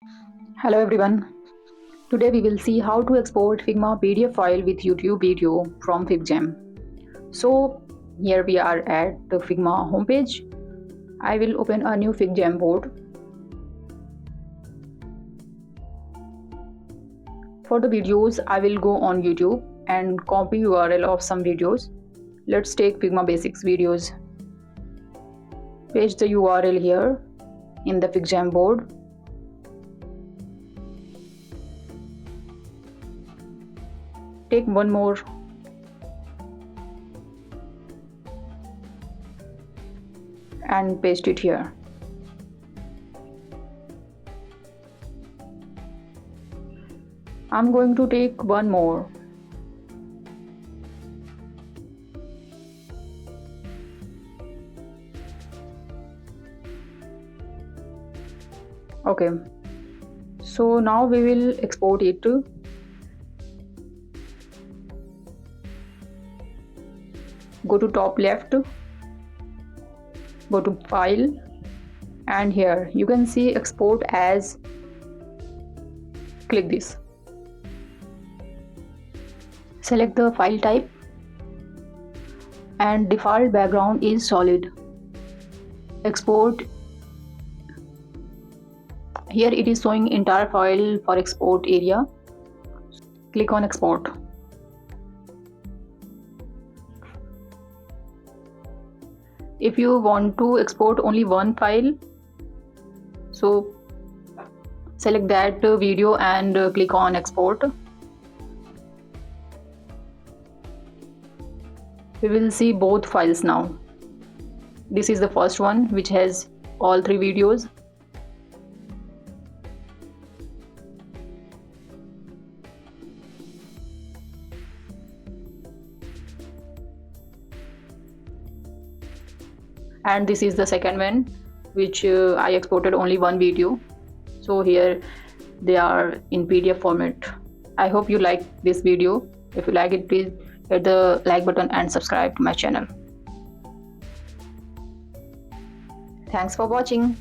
Hello everyone. Today we will see how to export Figma PDF file with YouTube video from Figjam. So here we are at the Figma homepage. I will open a new Figjam board. For the videos I will go on YouTube and copy URL of some videos. Let's take Figma basics videos. Paste the URL here in the Figjam board. Take one more and paste it here. I'm going to take one more. Okay, so now we will export it. Go to top left, go to file, and here you can see export as. Click this. Select the file type and default background is solid. Export. Here it is showing entire file for export area. Click on export. If you want to export only one file, so select that video and click on export. We will see both files now. This is the first one which has all three videos. And this is the second one which I exported only one video. So here they are in PDF format. I hope you like this video. If you like it, please hit the like button and subscribe to my channel. Thanks for watching.